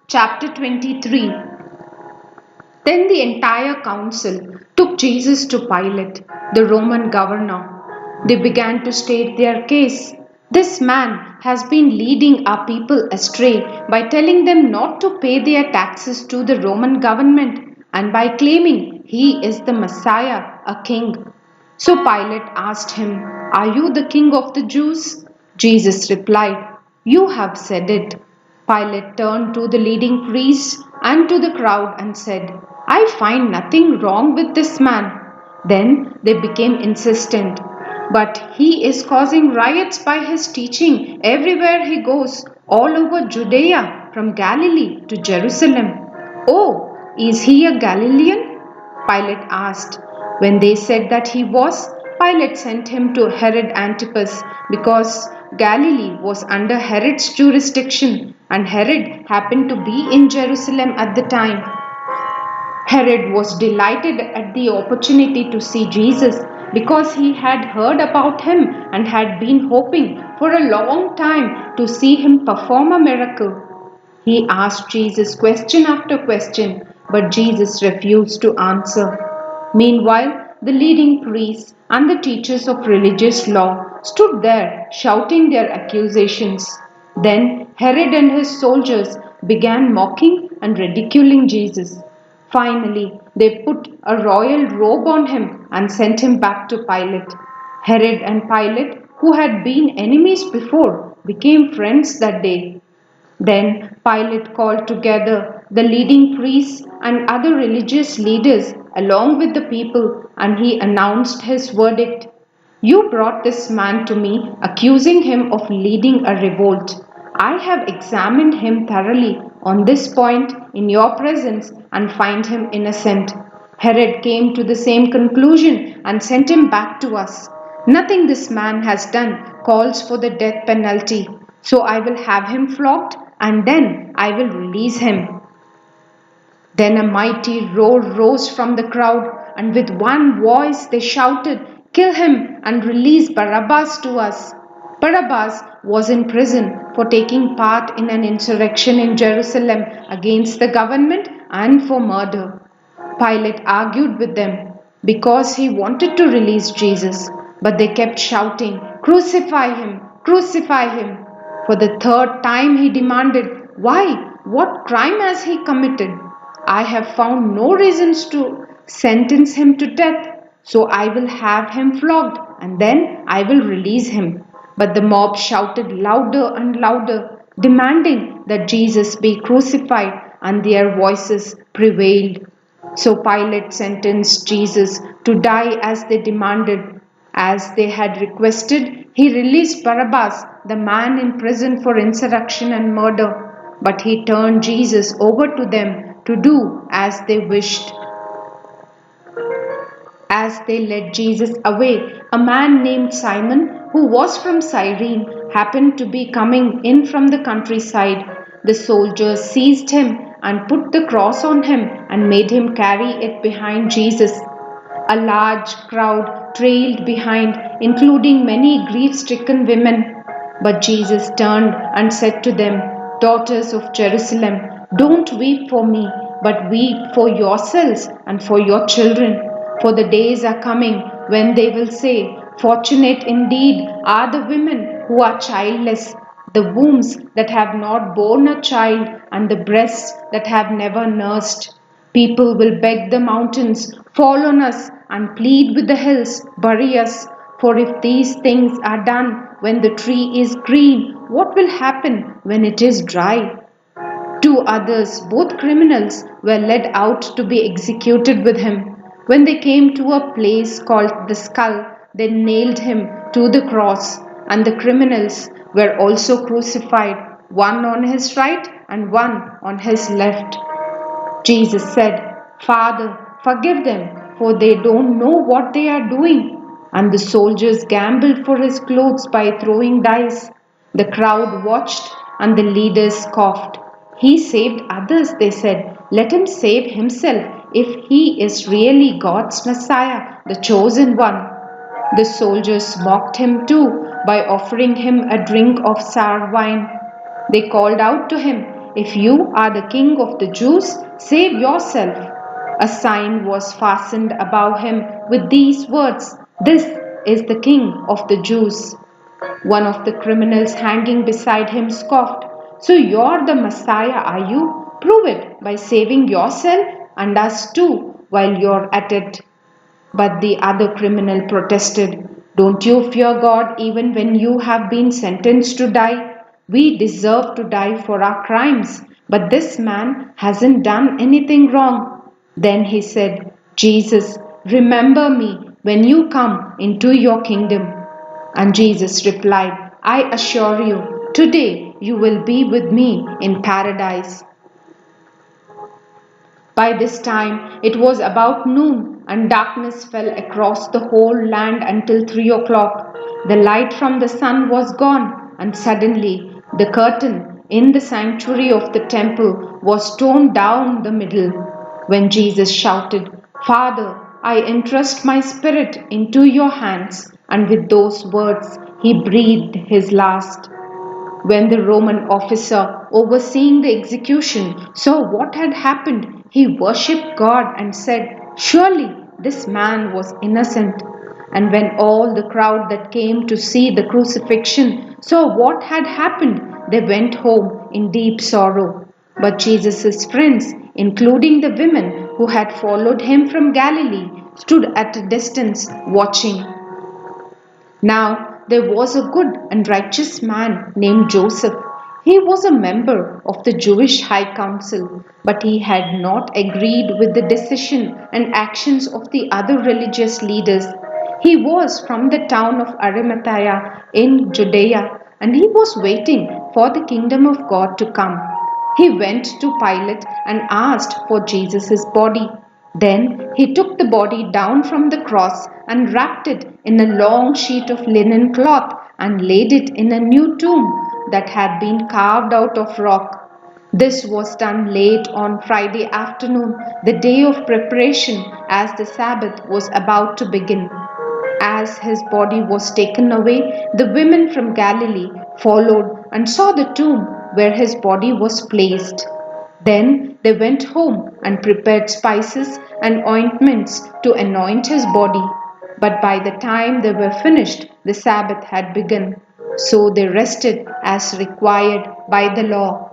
Chapter 23. Then the entire council took Jesus to Pilate, the Roman governor. They began to state their case. This man has been leading our people astray by telling them not to pay their taxes to the Roman government and by claiming he is the Messiah, a king. So Pilate asked him, "Are you the king of the Jews?" Jesus replied, "You have said it." Pilate turned to the leading priests and to the crowd and said, "I find nothing wrong with this man." Then they became insistent. "But he is causing riots by his teaching everywhere he goes, all over Judea, from Galilee to Jerusalem." "Oh, is he a Galilean?" Pilate asked. When they said that he was, Pilate sent him to Herod Antipas because Galilee was under Herod's jurisdiction and Herod happened to be in Jerusalem at the time. Herod was delighted at the opportunity to see Jesus because he had heard about him and had been hoping for a long time to see him perform a miracle. He asked Jesus question after question, but Jesus refused to answer. Meanwhile, the leading priests and the teachers of religious law stood there shouting their accusations. Then Herod and his soldiers began mocking and ridiculing Jesus. Finally, they put a royal robe on him and sent him back to Pilate. Herod and Pilate, who had been enemies before, became friends that day. Then Pilate called together the leading priests and other religious leaders along with the people, and he announced his verdict. "You brought this man to me, accusing him of leading a revolt. I have examined him thoroughly on this point in your presence and find him innocent." Herod came to the same conclusion and sent him back to us. "Nothing this man has done calls for the death penalty, so I will have him flogged and then I will release him." Then a mighty roar rose from the crowd, and with one voice they shouted, "Kill him and release Barabas to us." Barabas was in prison for taking part in an insurrection in Jerusalem against the government and for murder. Pilate argued with them because he wanted to release Jesus, but they kept shouting, "Crucify him! Crucify him!" For the third time he demanded, "Why? What crime has he committed? I have found no reasons to sentence him to death, so I will have him flogged and then I will release him." But the mob shouted louder and louder, demanding that Jesus be crucified, and their voices prevailed. So Pilate sentenced Jesus to die as they demanded. As they had requested, he released Barabas, the man in prison for insurrection and murder. But he turned Jesus over to them to do as they wished. As they led Jesus away, a man named Simon, who was from Cyrene, happened to be coming in from the countryside. The soldiers seized him and put the cross on him and made him carry it behind Jesus. A large crowd trailed behind, including many grief-stricken women. But Jesus turned and said to them, "Daughters of Jerusalem, don't weep for me, but weep for yourselves and for your children. For the days are coming when they will say, 'Fortunate indeed are the women who are childless, the wombs that have not borne a child, and the breasts that have never nursed.' People will beg the mountains, 'Fall on us,' and plead with the hills, 'Bury us.' For if these things are done when the tree is green, what will happen when it is dry?" Two others, both criminals, were led out to be executed with him. When they came to a place called the Skull, they nailed him to the cross, and the criminals were also crucified, one on his right and one on his left. Jesus said, "Father, forgive them, for they don't know what they are doing." And the soldiers gambled for his clothes by throwing dice. The crowd watched, and the leaders scoffed. "He saved others," they said. "Let him save himself if he is really God's Messiah, the chosen one." The soldiers mocked him too by offering him a drink of sour wine. They called out to him, if you are the king of the Jews, save yourself." A sign was fastened above him with these words, "This is the King of the Jews." One of the criminals hanging beside him scoffed, "So you're the Messiah, are you? Prove it by saving yourself and us too while you're at it." But the other criminal protested, "Don't you fear God even when you have been sentenced to die? We deserve to die for our crimes, but this man hasn't done anything wrong." Then he said, "Jesus, remember me when you come into your kingdom." And Jesus replied, "I assure you, today you will be with me in paradise." By this time it was about noon, and darkness fell across the whole land until 3 o'clock. The light from the sun was gone, and suddenly the curtain in the sanctuary of the temple was torn down the middle. When Jesus shouted, "Father, I entrust my spirit into your hands," and with those words he breathed his last. When the Roman officer overseeing the execution saw what had happened, he worshipped God and said, "Surely this man was innocent." And when all the crowd that came to see the crucifixion saw what had happened, they went home in deep sorrow. But Jesus' friends, including the women who had followed him from Galilee, stood at a distance watching. Now there was a good and righteous man named Joseph. He was a member of the Jewish High Council, but he had not agreed with the decision and actions of the other religious leaders. He was from the town of Arimathea in Judea, and he was waiting for the kingdom of God to come. He went to Pilate and asked for Jesus' body. Then he took the body down from the cross and wrapped it in a long sheet of linen cloth and laid it in a new tomb that had been carved out of rock. This was done late on Friday afternoon, the day of preparation, as the Sabbath was about to begin. As his body was taken away, the women from Galilee followed and saw the tomb where his body was placed. Then they went home and prepared spices and ointments to anoint his body. But by the time they were finished, the Sabbath had begun. So they rested as required by the law.